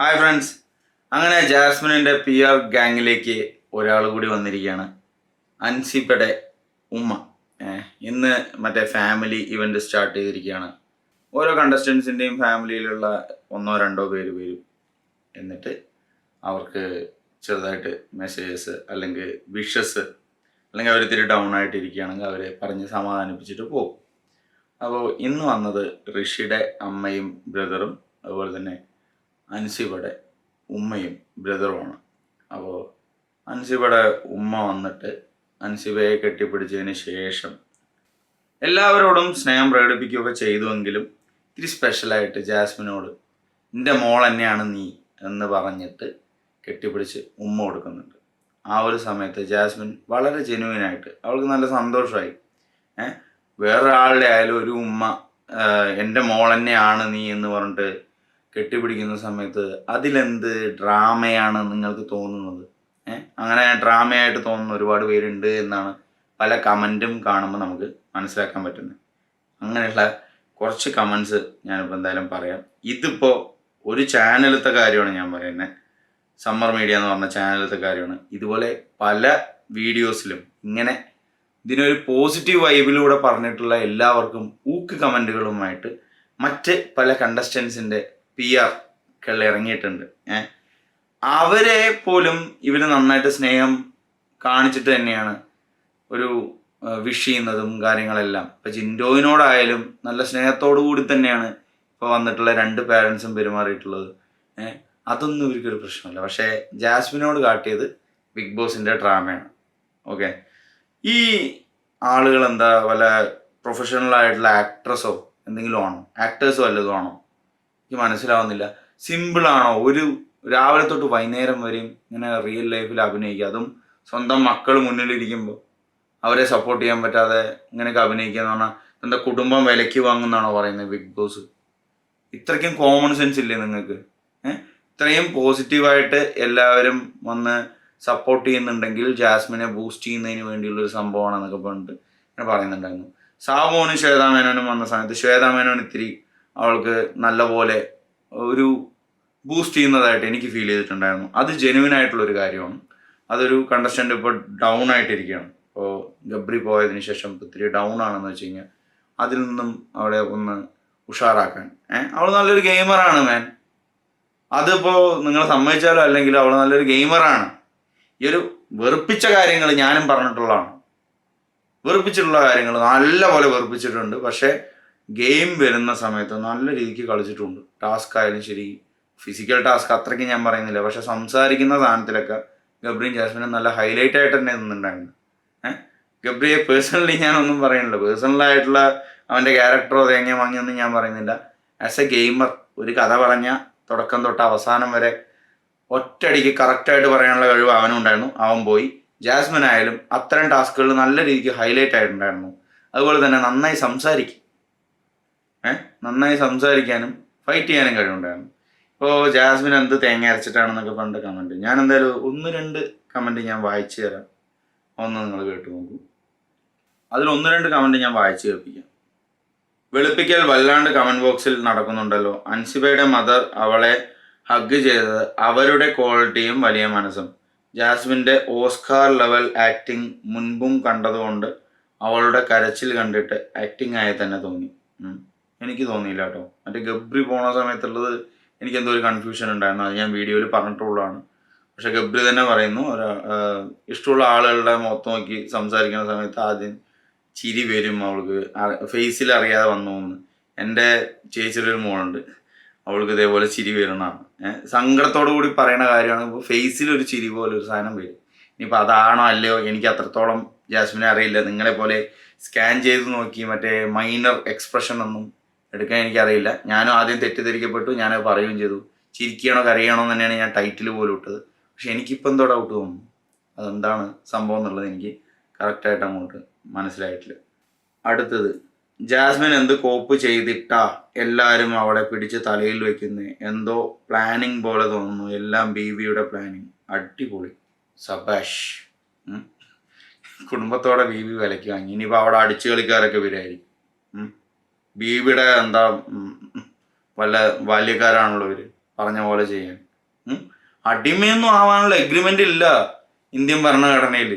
Hi friends, അങ്ങനെ ജാസ്മിനിൻ്റെ PR ഗാങ്ങിലേക്ക് ഒരാൾ കൂടി വന്നിരിക്കുകയാണ്. അൻസിബയുടെ ഉമ്മ. ഇന്ന് മറ്റേ ഫാമിലി ഇവൻ്റ് സ്റ്റാർട്ട് ചെയ്തിരിക്കുകയാണ്. ഓരോ കണ്ടസ്റ്റൻസിൻ്റെയും ഫാമിലിയിലുള്ള ഒന്നോ രണ്ടോ പേര് വരും. എന്നിട്ട് അവർക്ക് ചെറുതായിട്ട് മെസ്സേജസ് അല്ലെങ്കിൽ വിഷസ് അല്ലെങ്കിൽ അവർ ഇത്തിരി ഡൗൺ ആയിട്ടിരിക്കുകയാണെങ്കിൽ അവരെ പറഞ്ഞ് സമാധാനിപ്പിച്ചിട്ട് പോകും. അപ്പോൾ ഇന്ന് വന്നത് ഋഷിയുടെ അമ്മയും ബ്രദറും അതുപോലെ തന്നെ അൻസിബയുടെ ഉമ്മയും ബ്രദറുമാണ്. അപ്പോൾ അൻസിബയുടെ ഉമ്മ വന്നിട്ട് അൻസിബയെ കെട്ടിപ്പിടിച്ചതിന് ശേഷം എല്ലാവരോടും സ്നേഹം പ്രകടിപ്പിക്കുകയൊക്കെ ചെയ്തുവെങ്കിലും ഇത്തിരി സ്പെഷ്യലായിട്ട് ജാസ്മിനോട് എൻ്റെ മോൾ തന്നെയാണ് നീ എന്ന് പറഞ്ഞിട്ട് കെട്ടിപ്പിടിച്ച് ഉമ്മ കൊടുക്കുന്നുണ്ട്. ആ ഒരു സമയത്ത് ജാസ്മിൻ വളരെ ജെനുവിനായിട്ട് അവൾക്ക് നല്ല സന്തോഷമായി. വേറൊരാളുടെ ആയാലും ഒരു ഉമ്മ എൻ്റെ മോൾ തന്നെയാണ് നീ എന്ന് പറഞ്ഞിട്ട് കെട്ടിപ്പിടിക്കുന്ന സമയത്ത് അതിലെന്ത് ഡ്രാമയാണ് നിങ്ങൾക്ക് തോന്നുന്നത്? അങ്ങനെ ഡ്രാമയായിട്ട് തോന്നുന്ന ഒരുപാട് പേരുണ്ട് എന്നാണ് പല കമൻറ്റും കാണുമ്പോൾ നമുക്ക് മനസ്സിലാക്കാൻ പറ്റുന്നത്. അങ്ങനെയുള്ള കുറച്ച് കമൻസ് ഞാനിപ്പോൾ എന്തായാലും പറയാം. ഇതിപ്പോൾ ഒരു ചാനലത്തെ കാര്യമാണ് ഞാൻ പറയുന്നത്, സമ്മർ മീഡിയ എന്ന് പറഞ്ഞ ചാനലത്തെ കാര്യമാണ്. ഇതുപോലെ പല വീഡിയോസിലും ഇങ്ങനെ ഇതിനൊരു പോസിറ്റീവ് വൈബിലൂടെ പറഞ്ഞിട്ടുള്ള എല്ലാവർക്കും ഊക്ക് കമൻറ്റുകളുമായിട്ട് മറ്റ് പല കണ്ടസ്റ്റൻസിൻ്റെ PR ഇറങ്ങിയിട്ടുണ്ട്. അവരെ പോലും ഇവർ നന്നായിട്ട് സ്നേഹം കാണിച്ചിട്ട് തന്നെയാണ് ഒരു വിഷ് ചെയ്യുന്നതും കാര്യങ്ങളെല്ലാം. ഇപ്പം ജിൻഡോയിനോടായാലും നല്ല സ്നേഹത്തോടു കൂടി തന്നെയാണ് ഇപ്പോൾ വന്നിട്ടുള്ള രണ്ട് പേരൻസും പെരുമാറിയിട്ടുള്ളത്. അതൊന്നും ഇവർക്കൊരു പ്രശ്നമല്ല. പക്ഷേ ജാസ്മിനോട് കാട്ടിയത് ബിഗ് ബോസിൻ്റെ ഡ്രാമയാണ്. ഓക്കെ, ഈ ആളുകൾ എന്താ വല്ല പ്രൊഫഷണൽ ആയിട്ടുള്ള ആക്ട്രസോ എന്തെങ്കിലും ആണോ? ആക്ടേഴ്സോ വല്ലതും ആണോ? എനിക്ക് മനസ്സിലാവുന്നില്ല. സിമ്പിളാണോ ഒരു രാവിലെ തൊട്ട് വൈകുന്നേരം വരെയും ഇങ്ങനെ റിയൽ ലൈഫിൽ അഭിനയിക്കുക, അതും സ്വന്തം മക്കൾ മുന്നിലിരിക്കുമ്പോൾ അവരെ സപ്പോർട്ട് ചെയ്യാൻ പറ്റാതെ ഇങ്ങനെയൊക്കെ അഭിനയിക്കുക എന്ന് പറഞ്ഞാൽ എന്താ കുടുംബം വിലയ്ക്ക് വാങ്ങുന്നതാണോ പറയുന്നത് ബിഗ് ബോസ്? ഇത്രയ്ക്കും കോമൺ സെൻസ് ഇല്ലേ നിങ്ങൾക്ക്? ഇത്രയും പോസിറ്റീവായിട്ട് എല്ലാവരും വന്ന് സപ്പോർട്ട് ചെയ്യുന്നുണ്ടെങ്കിൽ ജാസ്മിനെ ബൂസ്റ്റ് ചെയ്യുന്നതിന് വേണ്ടിയുള്ളൊരു സംഭവമാണെന്നൊക്കെ പറഞ്ഞിട്ട് ഇങ്ങനെ പറയുന്നുണ്ടായിരുന്നു. സാബുവിനും ശ്വേതാമേനോനും വന്ന സമയത്ത് ശ്വേതാമേനോൻ ഇത്തിരി അവൾക്ക് നല്ലപോലെ ഒരു ബൂസ്റ്റ് ചെയ്യുന്നതായിട്ട് എനിക്ക് ഫീൽ ചെയ്തിട്ടുണ്ടായിരുന്നു. അത് ജെനുവിൻ ആയിട്ടുള്ളൊരു കാര്യമാണ്. അതൊരു കണ്ടസ്റ്റൻ്റ് ഇപ്പോൾ ഡൗൺ ആയിട്ടിരിക്കുകയാണ്. ഇപ്പോൾ ഗബ്രി പോയതിന് ശേഷം ഇത്തിരി ഡൗൺ ആണെന്ന് വെച്ച് കഴിഞ്ഞാൽ അതിൽ നിന്നും അവിടെ ഒന്ന് ഉഷാറാക്കാൻ അവൾ നല്ലൊരു ഗെയിമറാണ് മാൻ. അതിപ്പോൾ നിങ്ങൾ സമ്മതിച്ചാലോ അല്ലെങ്കിൽ അവൾ നല്ലൊരു ഗെയിമറാണ്. ഈ ഒരു വെറുപ്പിച്ച കാര്യങ്ങൾ ഞാനും പറഞ്ഞിട്ടുള്ളതാണ്. വെറുപ്പിച്ചിട്ടുള്ള കാര്യങ്ങൾ നല്ലപോലെ വെറുപ്പിച്ചിട്ടുണ്ട്. പക്ഷേ ഗെയിം വരുന്ന സമയത്ത് നല്ല രീതിക്ക് കളിച്ചിട്ടുണ്ട്. ടാസ്ക് ആയാലും ശരി, ഫിസിക്കൽ ടാസ്ക് അത്രയ്ക്ക് ഞാൻ പറയുന്നില്ല, പക്ഷെ സംസാരിക്കുന്ന സാധനത്തിലൊക്കെ ഗബ്രിയും ജാസ്മിനും നല്ല ഹൈലൈറ്റ് ആയിട്ട് തന്നെ നിന്നുണ്ടായിരുന്നു. ഗബ്രിയെ പേഴ്സണലി ഞാനൊന്നും പറയുന്നില്ല. പേഴ്സണലായിട്ടുള്ള അവൻ്റെ ക്യാരക്ടറോ തേങ്ങ വാങ്ങിയൊന്നും ഞാൻ പറയുന്നില്ല. ആസ് എ ഗെയിമർ ഒരു കഥ പറഞ്ഞ തുടക്കം തൊട്ട് അവസാനം വരെ ഒറ്റയടിക്ക് കറക്റ്റായിട്ട് പറയാനുള്ള കഴിവ് അവനും ഉണ്ടായിരുന്നു. അവൻ പോയി. ജാസ്മിൻ ആയാലും അത്തരം ടാസ്കുകൾ നല്ല രീതിക്ക് ഹൈലൈറ്റ് ആയിട്ടുണ്ടായിരുന്നു. അതുപോലെ തന്നെ നന്നായി സംസാരിക്കാനും ഫൈറ്റ് ചെയ്യാനും കഴിവുണ്ടായിരുന്നു. ഇപ്പോൾ ജാസ്മിൻ എന്ത് തേങ്ങ അരച്ചിട്ടാണെന്നൊക്കെ പറഞ്ഞിട്ട് കമൻറ്റ് ഞാൻ എന്തായാലും ഒന്ന് രണ്ട് കമൻറ്റ് ഞാൻ വായിച്ചു തരാം. ഒന്ന് നിങ്ങൾ കേട്ടു നോക്കൂ. അതിൽ ഒന്ന് രണ്ട് കമൻറ്റ് ഞാൻ വായിച്ചു കേൾപ്പിക്കാം. വെളുപ്പിക്കൽ വല്ലാണ്ട് കമൻറ്റ് ബോക്സിൽ നടക്കുന്നുണ്ടല്ലോ. അൻസിബയുടെ മദർ അവളെ ഹഗ് ചെയ്തത് അവരുടെ ക്വാളിറ്റിയും വലിയ മനസ്സും. ജാസ്മിൻ്റെ ഓസ്കാർ ലെവൽ ആക്ടിങ് മുൻപും കണ്ടതുകൊണ്ട് അവളുടെ കരച്ചിൽ കണ്ടിട്ട് ആക്ടിങ് ആയി തന്നെ തോന്നി. എനിക്ക് തോന്നിയില്ല കേട്ടോ. മറ്റേ ഗബ്രി പോണ സമയത്തുള്ളത് എനിക്കെന്തോ ഒരു കൺഫ്യൂഷൻ ഉണ്ടായിരുന്നു. അത് ഞാൻ വീഡിയോയിൽ പറഞ്ഞിട്ടുള്ളതാണ്. പക്ഷെ ഗബ്രി തന്നെ പറയുന്നു ഇഷ്ടമുള്ള ആളുകളുടെ മുഖത്ത് നോക്കി സംസാരിക്കുന്ന സമയത്ത് ആദ്യം ചിരി വരും അവൾക്ക്, ഫേസിൽ അറിയാതെ വന്നു എന്ന്. എൻ്റെ ചേച്ചിയുടെ ഒരു മോളുണ്ട്, അവൾക്ക് ഇതേപോലെ ചിരി വരുന്നതാണ്. സങ്കടത്തോടു കൂടി പറയുന്ന കാര്യമാണ്. ഇപ്പോൾ ഫേസിലൊരു ചിരി പോലെ ഒരു സാധനം വരും. ഇനിയിപ്പോൾ അതാണോ അല്ലയോ എനിക്ക് അത്രത്തോളം ജാസ്മിനെ അറിയില്ല. നിങ്ങളെപ്പോലെ സ്കാൻ ചെയ്ത് നോക്കി മറ്റേ മൈനർ എക്സ്പ്രഷൻ ഒന്നും എടുക്കാൻ എനിക്കറിയില്ല. ഞാനും ആദ്യം തെറ്റിദ്ധരിക്കപ്പെട്ടു, ഞാനത് പറയുകയും ചെയ്തു. ചിരിക്കണോ കരയണോ എന്ന് തന്നെയാണ് ഞാൻ ടൈറ്റിൽ പോലും ഇട്ടത്. പക്ഷെ എനിക്കിപ്പോൾ എന്തോ ഡൗട്ട് തോന്നുന്നു, അതെന്താണ് സംഭവം എന്നുള്ളത് എനിക്ക് കറക്റ്റായിട്ട് അങ്ങോട്ട് മനസ്സിലായിട്ടില്ല. അടുത്തത്, ജാസ്മിൻ എന്ത് കോപ്പ് ചെയ്തിട്ടാ എല്ലാവരും അവളെ പിടിച്ച് തലയിൽ വെക്കുന്നത്? എന്തോ പ്ലാനിങ് പോലെ തോന്നുന്നു. എല്ലാം ബീവിയുടെ പ്ലാനിങ്. അടിപൊളി, സബാഷ്. കുടുംബത്തോടെ ബീവി വിലയ്ക്ക് വാങ്ങി. ഇനിയിപ്പോൾ അവിടെ അടിച്ചു കളിക്കാരൊക്കെ വരായിരിക്കും. ബീവിയുടെ എന്താ വല്ല ബാല്യക്കാരാണല്ലോ ഇവർ പറഞ്ഞ പോലെ ചെയ്യാൻ. അടിമയൊന്നും ആവാനുള്ള എഗ്രിമെന്റ് ഇല്ല ഇന്ത്യൻ ഭരണഘടനയിൽ.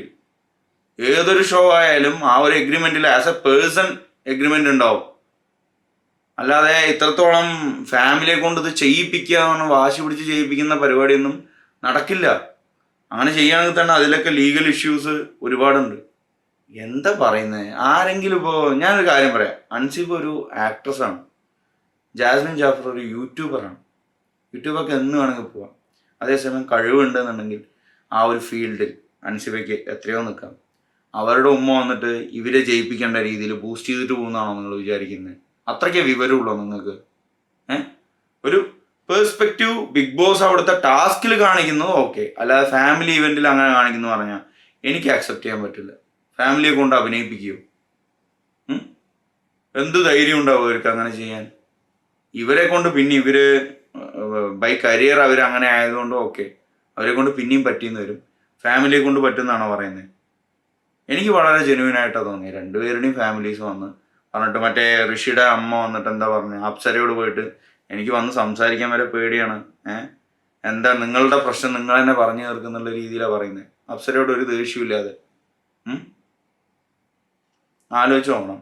ഏതൊരു ഷോ ആയാലും ആ ഒരു എഗ്രിമെന്റിൽ ആസ് എ പേഴ്സൺ എഗ്രിമെന്റ് ഉണ്ടാവും. അല്ലാതെ ഇത്രത്തോളം ഫാമിലിയെ കൊണ്ട് ഇത് ചെയ്യിപ്പിക്കുക, വാശി പിടിച്ച് ചെയ്യിപ്പിക്കുന്ന പരിപാടിയൊന്നും നടക്കില്ല. അങ്ങനെ ചെയ്യുകയാണെങ്കിൽ തന്നെ അതിലൊക്കെ ലീഗൽ ഇഷ്യൂസ് ഒരുപാടുണ്ട്. എന്താ പറയുന്നത്? ആരെങ്കിലും ഇപ്പോൾ ഞാനൊരു കാര്യം പറയാം, അൻസിബ് ഒരു ആക്ട്രസ്സാണ്, ജാസ്മിൻ ജാഫർ ഒരു യൂട്യൂബറാണ്. യൂട്യൂബൊക്കെ എന്ന് വേണമെങ്കിൽ പോവാം. അതേസമയം കഴിവുണ്ടെന്നുണ്ടെങ്കിൽ ആ ഒരു ഫീൽഡിൽ അൻസിബയ്ക്ക് എത്രയോ നിൽക്കാം. അവരുടെ ഉമ്മ വന്നിട്ട് ഇവരെ ജയിപ്പിക്കേണ്ട രീതിയിൽ ബൂസ്റ്റ് ചെയ്തിട്ട് പോകുന്നതാണോ നിങ്ങൾ വിചാരിക്കുന്നത്? അത്രയ്ക്ക് വിവരമുള്ളൂ നിങ്ങൾക്ക്? ഒരു പേഴ്സ്പെക്റ്റീവ് ബിഗ് ബോസ് അവിടുത്തെ ടാസ്കിൽ കാണിക്കുന്നു, ഓക്കെ. അല്ലാതെ ഫാമിലി ഇവന്റിൽ അങ്ങനെ കാണിക്കുന്നു പറഞ്ഞാൽ എനിക്ക് അക്സെപ്റ്റ് ചെയ്യാൻ പറ്റില്ല. ഫാമിലിയെ കൊണ്ട് അഭിനയിപ്പിക്കുകയോ? എന്ത് ധൈര്യം ഉണ്ടാവും അവർക്ക് അങ്ങനെ ചെയ്യാൻ? ഇവരെ കൊണ്ട് പിന്നെ ഇവര് ബൈ കരിയർ അവർ അങ്ങനെ ആയതുകൊണ്ട് ഓക്കെ, അവരെ കൊണ്ട് പിന്നെയും പറ്റിയെന്ന് വരും. ഫാമിലിയെ കൊണ്ട് പറ്റുന്നതാണോ പറയുന്നത്? എനിക്ക് വളരെ ജെന്യൂൻ ആയിട്ടാണ് തോന്നിയത്. രണ്ടുപേരുടെയും ഫാമിലീസ് വന്ന് പറഞ്ഞിട്ട്, മറ്റേ ഋഷിയുടെ അമ്മ വന്നിട്ട് എന്താ പറഞ്ഞത്, അപ്സരയോട് പോയിട്ട് എനിക്ക് വന്ന് സംസാരിക്കാൻ വരെ പേടിയാണ്, എന്താ നിങ്ങളുടെ പ്രശ്നം നിങ്ങൾ തന്നെ പറഞ്ഞു തീർക്കുന്നുള്ള രീതിയിലാണ് പറയുന്നത്. അപ്സരയോട് ഒരു ദേഷ്യമില്ലാതെ. ആലോചിച്ച് നോക്കണം.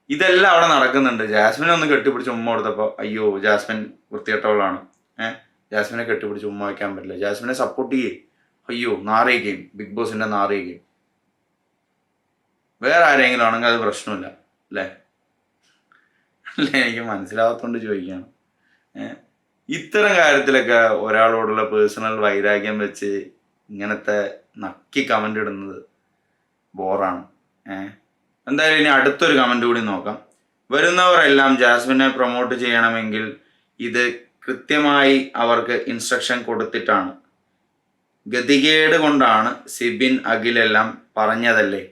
ഇതെല്ലാം അവിടെ നടക്കുന്നുണ്ട്. ജാസ്മിനെ ഒന്ന് കെട്ടിപ്പിടിച്ച് ഉമ്മ കൊടുത്തപ്പോൾ അയ്യോ ജാസ്മിൻ വൃത്തികെട്ടവളാണ്, ജാസ്മിനെ കെട്ടിപ്പിടിച്ച് ഉമ്മ വയ്ക്കാൻ പറ്റില്ല, ജാസ്മിനെ സപ്പോർട്ട് ചെയ്യേ, അയ്യോ നാറിയുകയും ബിഗ് ബോസിന്റെ നാറിയുകയും. വേറെ ആരെങ്കിലും ആണെങ്കിൽ അത് പ്രശ്നമില്ല അല്ലേ? എനിക്ക് മനസ്സിലാവാത്തോണ്ട് ചോദിക്കുകയാണ്. ഇത്തരം കാര്യത്തിലൊക്കെ ഒരാളോടുള്ള പേഴ്സണൽ വൈരാഗ്യം വെച്ച് ഇങ്ങനത്തെ നക്കി കമൻ്റ് ഇടുന്നത് ബോറാണ്. എന്തായാലും ഇനി അടുത്തൊരു കമൻ്റ് കൂടി നോക്കാം. വരുന്നവരെല്ലാം ജാസ്മിനെ പ്രൊമോട്ട് ചെയ്യണമെങ്കിൽ ഇത് കൃത്യമായി അവർക്ക് ഇൻസ്ട്രക്ഷൻ കൊടുത്തിട്ടാണ്. ഗതികേട് കൊണ്ടാണ് സിബിൻ അഖിലെല്ലാം പറഞ്ഞതല്ലേ.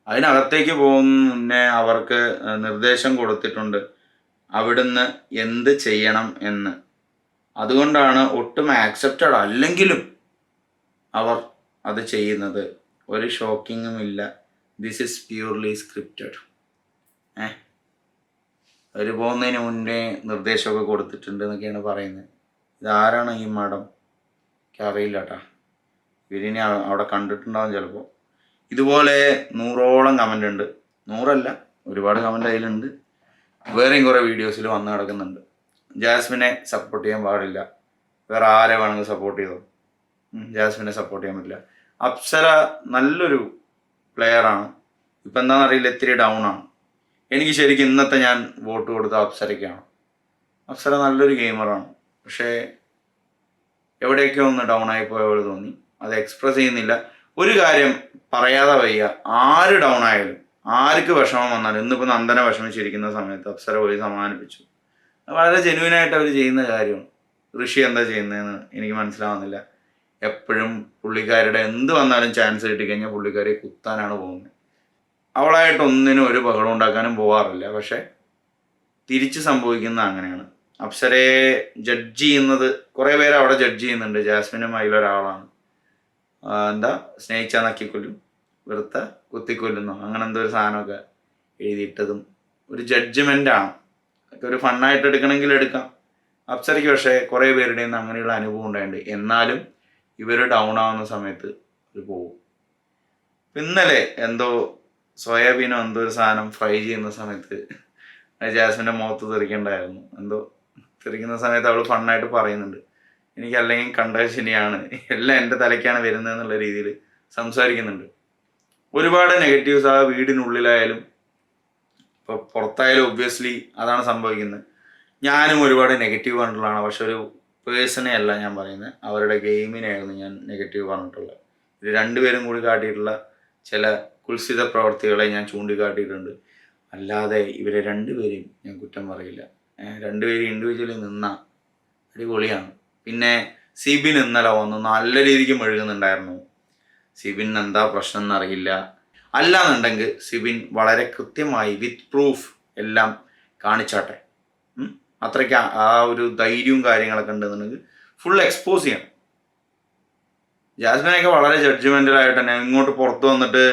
അതിനകത്തേക്ക് പോകുന്ന മുന്നേ അവർക്ക് നിർദ്ദേശം കൊടുത്തിട്ടുണ്ട് അവിടുന്ന് എന്ത് ചെയ്യണം എന്ന്. അതുകൊണ്ടാണ് ഒട്ടും ആക്സെപ്റ്റഡ് അല്ലെങ്കിലും അവർ അത് ചെയ്യുന്നത്. ഒരു ഷോക്കിങ്ങും ഇല്ല. This is purely scripted. അവർ പോകുന്നതിന് മുന്നേ നിർദ്ദേശമൊക്കെ കൊടുത്തിട്ടുണ്ട് എന്നൊക്കെയാണ് പറയുന്നത്. ഇതാരാണ് ഈ മാഡം? എനിക്ക് അറിയില്ല കേട്ടാ. ഇവരിനി അവിടെ കണ്ടിട്ടുണ്ടാവും ചിലപ്പോൾ. ഇതുപോലെ 100ഓളം കമൻ്റ് ഉണ്ട്. 100അല്ല, ഒരുപാട് കമൻ്റ് അതിലുണ്ട്. വേറെയും കുറേ വീഡിയോസിൽ വന്ന് കിടക്കുന്നുണ്ട്. ജാസ്മിനെ സപ്പോർട്ട് ചെയ്യാൻ പാടില്ല, വേറെ ആരെ വേണമെങ്കിൽ സപ്പോർട്ട് ചെയ്തോ, ജാസ്മിനെ സപ്പോർട്ട് ചെയ്യാൻ പറ്റില്ല. അപ്സര നല്ലൊരു പ്ലെയറാണ്, ഇപ്പം എന്താണെന്നറിയില്ല, ഇത്തിരി ഡൗൺ ആണ്. എനിക്ക് ശരിക്കും ഇന്നത്തെ ഞാൻ വോട്ട് കൊടുത്ത അപ്സരയ്ക്കാണ്. അപ്സര നല്ലൊരു ഗെയിമറാണ്, പക്ഷേ എവിടെയൊക്കെ ഒന്ന് ഡൗൺ ആയി പോയ പോലെ തോന്നി. അത് എക്സ്പ്രസ് ചെയ്യുന്നില്ല. ഒരു കാര്യം പറയാതെ വയ്യ, ആര് ഡൗൺ ആയാലും ആർക്ക് വിഷമം വന്നാലും, ഇന്നിപ്പോൾ നന്ദന വിഷമിച്ചിരിക്കുന്ന സമയത്ത് അപ്സര പോയി സമാധാനിപ്പിച്ചു. വളരെ ജെന്യൂനായിട്ട് അവർ ചെയ്യുന്ന കാര്യമാണ്. ഋഷി എന്താ ചെയ്യുന്നതെന്ന് എനിക്ക് മനസ്സിലാവുന്നില്ല. എപ്പോഴും പുള്ളിക്കാരുടെ എന്ത് വന്നാലും ചാൻസ് കിട്ടിക്കഴിഞ്ഞാൽ പുള്ളിക്കാരെ കുത്താനാണ് പോകുന്നത്. അവളായിട്ട് ഒന്നിനും ഒരു ബഹളം ഉണ്ടാക്കാനും പോകാറില്ല. പക്ഷെ തിരിച്ച് സംഭവിക്കുന്നത് അങ്ങനെയാണ്. അപ്സരയെ ജഡ്ജ് ചെയ്യുന്നത് കുറേ പേര് അവിടെ ജഡ്ജ് ചെയ്യുന്നുണ്ട്. ജാസ്മിനും അതിലൊരാളാണ്. എന്താ സ്നേഹിച്ചാൽ നക്കിക്കൊല്ലും, വെറുത്ത കുത്തിക്കൊല്ലുന്നോ, അങ്ങനെ എന്തോ ഒരു സാധനമൊക്കെ എഴുതിയിട്ടതും ഒരു ജഡ്ജ്മെൻ്റാണ്. ഒക്കെ ഒരു ഫണ്ണായിട്ട് എടുക്കണമെങ്കിൽ എടുക്കാം. അപ്സരയ്ക്ക് പക്ഷേ കുറേ പേരുടെ നിന്ന് അങ്ങനെയുള്ള അനുഭവം ഉണ്ടായിട്ടുണ്ട്. എന്നാലും ഇവർ ഡൗൺ ആവുന്ന സമയത്ത് ഇത് പോകും. ഇന്നലെ എന്തോ സോയാബീനോ എന്തോ ഒരു സാധനം ഫ്രൈ ചെയ്യുന്ന സമയത്ത് ജാസ്മിൻ്റെ മുഖത്ത് തെറിക്കണ്ടായിരുന്നു. എന്തോ തെറിക്കുന്ന സമയത്ത് അവൾ ഫണ്ണായിട്ട് പറയുന്നുണ്ട്, എനിക്ക് അല്ലെങ്കിൽ കണ്ടത് ശരിയാണ്, എല്ലാം എൻ്റെ തലയ്ക്കാണ് വരുന്നതെന്നുള്ള രീതിയിൽ സംസാരിക്കുന്നുണ്ട്. ഒരുപാട് നെഗറ്റീവ്സ് ആ വീടിനുള്ളിലായാലും ഇപ്പോൾ പുറത്തായാലും ഒബ്വിയസ്ലി അതാണ് സംഭവിക്കുന്നത്. ഞാനും ഒരുപാട് നെഗറ്റീവ് പറഞ്ഞിട്ടുള്ളതാണ്. പക്ഷെ ഒരു പേഴ്സണെ അല്ല ഞാൻ പറയുന്നത്, അവരുടെ ഗെയിമിനെയായിരുന്നു ഞാൻ നെഗറ്റീവ് പറഞ്ഞിട്ടുള്ളത്. ഇത് രണ്ടുപേരും കൂടി കാട്ടിയിട്ടുള്ള ചില കുൽസിത പ്രവർത്തികളെ ഞാൻ ചൂണ്ടിക്കാട്ടിയിട്ടുണ്ട്. അല്ലാതെ ഇവരെ രണ്ടുപേരെയും ഞാൻ കുറ്റം പറയില്ല. രണ്ടുപേരും ഇൻഡിവിജ്വലി നിന്ന അടിപൊളിയാണ്. പിന്നെ സിബിൻ ഇന്നലെ വന്നു നല്ല രീതിക്ക് മെഴുകുന്നുണ്ടായിരുന്നു. സിബിൻ എന്താ പ്രശ്നം എന്നറിയില്ല. അല്ലാന്നുണ്ടെങ്കിൽ സിബിൻ വളരെ കൃത്യമായി വിത്ത് പ്രൂഫ് എല്ലാം കാണിച്ചാട്ടെ. അത്രയ്ക്ക് ആ ഒരു ധൈര്യവും കാര്യങ്ങളൊക്കെ ഉണ്ടെന്നുണ്ടെങ്കിൽ ഫുൾ എക്സ്പോസ് ചെയ്യണം. ജാസ്മിനൊക്കെ വളരെ ജഡ്ജ്മെൻ്റലായിട്ട് തന്നെ ഇങ്ങോട്ട് പുറത്ത് വന്നിട്ട്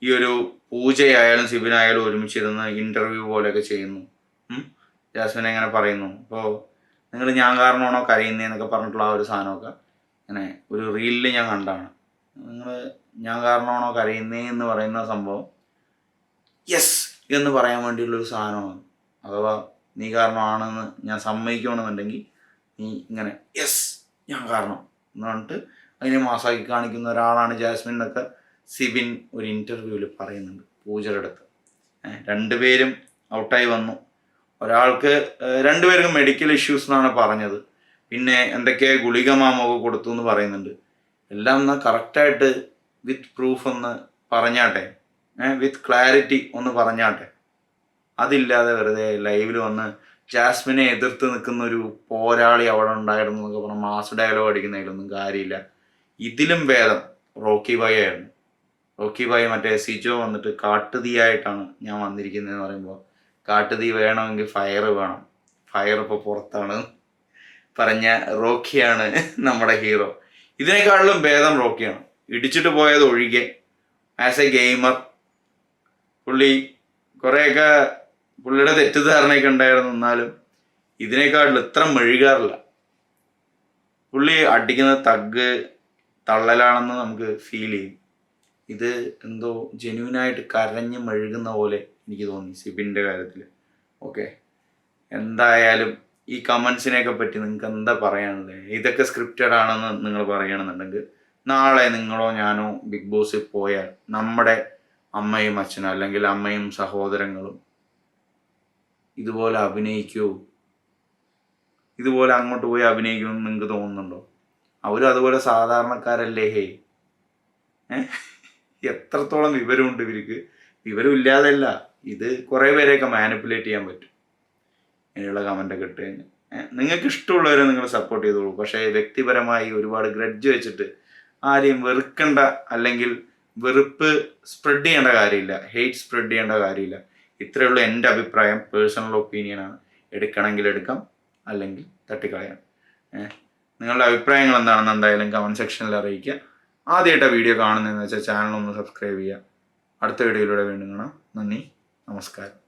ഈ ഒരു പൂജയായാലും സിബിനായാലും ഒരുമിച്ചിരുന്ന് ഇൻ്റർവ്യൂ പോലെയൊക്കെ ചെയ്യുന്നു. ജാസ്മിൻ എങ്ങനെ പറയുന്നു. അപ്പോൾ നിങ്ങൾ ഞാൻ കാരണമാണോ കരയുന്നതെന്നൊക്കെ പറഞ്ഞിട്ടുള്ള ആ ഒരു സാധനമൊക്കെ ഇങ്ങനെ ഒരു റീലിൽ ഞാൻ കണ്ടാണ്. നിങ്ങൾ ഞാൻ കാരണമാണോ കരയുന്നതെന്ന് പറയുന്ന സംഭവം യെസ് എന്ന് പറയാൻ വേണ്ടിയുള്ളൊരു സാധനമാണ്. അഥവാ നീ കാരണമാണെന്ന് ഞാൻ സമ്മതിക്കുകയാണെന്നുണ്ടെങ്കിൽ നീ ഇങ്ങനെ യെസ് ഞാൻ കാരണം എന്ന് പറഞ്ഞിട്ട് അതിനെ മാസാക്കി കാണിക്കുന്ന ഒരാളാണ് ജാസ്മിൻ എന്നൊക്കെ സിബിൻ ഒരു ഇൻ്റർവ്യൂവിൽ പറയുന്നുണ്ട് പൂജയുടെ അടുത്ത്. രണ്ടുപേരും ഔട്ടായി വന്നു. ഒരാൾക്ക് രണ്ടുപേർക്കും മെഡിക്കൽ ഇഷ്യൂസ് എന്നാണ് പറഞ്ഞത്. പിന്നെ എന്തൊക്കെ ഗുളിക മാമൊക്കെ കൊടുത്തു എന്ന് പറയുന്നുണ്ട്. എല്ലാം എന്നാൽ കറക്റ്റായിട്ട് വിത്ത് പ്രൂഫ് ഒന്ന് പറഞ്ഞാട്ടെ, വിത്ത് ക്ലാരിറ്റി ഒന്ന് പറഞ്ഞാട്ടെ. അതില്ലാതെ വെറുതെ ലൈവിൽ വന്ന് ജാസ്മിനെ എതിർത്ത് നിൽക്കുന്ന ഒരു പോരാളി അവിടെ ഉണ്ടായിരുന്നു എന്നൊക്കെ പറഞ്ഞാൽ മാസ് ഡയലോഗ് അടിക്കുന്നതിലൊന്നും കാര്യമില്ല. ഇതിലും ഭേദം റോക്കി ഭായി ആയിരുന്നു. റോക്കി ഭായി മറ്റേ സിജോ വന്നിട്ട് കാട്ടുതീയായിട്ടാണ് ഞാൻ വന്നിരിക്കുന്നതെന്ന് പറയുമ്പോൾ കാട്ടുതീ വേണമെങ്കിൽ ഫയർ വേണം, ഫയർ ഇപ്പോൾ പുറത്താണ് പറഞ്ഞ റോക്കിയാണ് നമ്മുടെ ഹീറോ. ഇതിനേക്കാളിലും ഭേദം റോക്കിയാണ്. ഇടിച്ചിട്ട് പോയത് ഒഴികെ ആസ് എ ഗെയിമർ പുള്ളി കുറേയൊക്കെ പുള്ളിയുടെ തെറ്റിദ്ധാരണയൊക്കെ ഉണ്ടായിരുന്നു. എന്നാലും ഇതിനേക്കാളിലും ഇത്ര മെഴുകാറില്ല. പുള്ളി അടിക്കുന്ന തഗ് തള്ളലാണെന്ന് നമുക്ക് ഫീൽ ചെയ്യും. ഇത് എന്തോ ജെന്യൂനായിട്ട് കരഞ്ഞ് മെഴുകുന്ന പോലെ എനിക്ക് തോന്നി സിബിൻ്റെ കാര്യത്തിൽ. ഓക്കെ, എന്തായാലും ഈ കമൻസിനെയൊക്കെ പറ്റി നിങ്ങൾക്ക് എന്താ പറയാനുള്ളത്? ഇതൊക്കെ സ്ക്രിപ്റ്റഡ് ആണെന്ന് നിങ്ങൾ പറയണമെന്നുണ്ടെങ്കിൽ നാളെ നിങ്ങളോ ഞാനോ ബിഗ് ബോസിൽ പോയാൽ നമ്മുടെ അമ്മയും അച്ഛനും അല്ലെങ്കിൽ അമ്മയും സഹോദരങ്ങളും ഇതുപോലെ അഭിനയിക്കുമോ? ഇതുപോലെ അങ്ങോട്ട് പോയി അഭിനയിക്കുമെന്ന് നിങ്ങൾക്ക് തോന്നുന്നുണ്ടോ? അവരും അതുപോലെ സാധാരണക്കാരല്ലേ? ഹേ, എത്രത്തോളം വിവരമുണ്ട് ഇവർക്ക്? വിവരമില്ലാതല്ല, ഇത് കുറേ പേരെയൊക്കെ മാനിപ്പുലേറ്റ് ചെയ്യാൻ പറ്റും. ഇങ്ങനെയുള്ള കമൻ്റൊക്കെ ഇട്ട് കഴിഞ്ഞാൽ നിങ്ങൾക്ക് ഇഷ്ടമുള്ളവരെ നിങ്ങൾ സപ്പോർട്ട് ചെയ്തോളൂ. പക്ഷേ വ്യക്തിപരമായി ഒരുപാട് ഗ്രഡ്ജ് വെച്ചിട്ട് ആരെയും വെറുക്കേണ്ട അല്ലെങ്കിൽ വെറുപ്പ് സ്പ്രെഡ് ചെയ്യേണ്ട കാര്യമില്ല, ഹെയ്റ്റ് സ്പ്രെഡ് ചെയ്യേണ്ട കാര്യമില്ല. ഇത്രയേ ഉള്ളൂ എൻ്റെ അഭിപ്രായം. പേഴ്സണൽ ഒപ്പീനിയനാണ്. എടുക്കണമെങ്കിൽ എടുക്കാം, അല്ലെങ്കിൽ തട്ടിക്കളയാം. നിങ്ങളുടെ അഭിപ്രായങ്ങൾ എന്താണെന്ന് എന്തായാലും കമൻറ്റ് സെക്ഷനിൽ അറിയിക്കുക. ആദ്യമായിട്ട് വീഡിയോ കാണുന്നതെന്ന് വെച്ചാൽ ചാനൽ ഒന്ന് സബ്സ്ക്രൈബ് ചെയ്യുക. അടുത്ത വീഡിയോയിലൂടെ വീണ്ടും കാണാം. നന്ദി, നമസ്കാരം.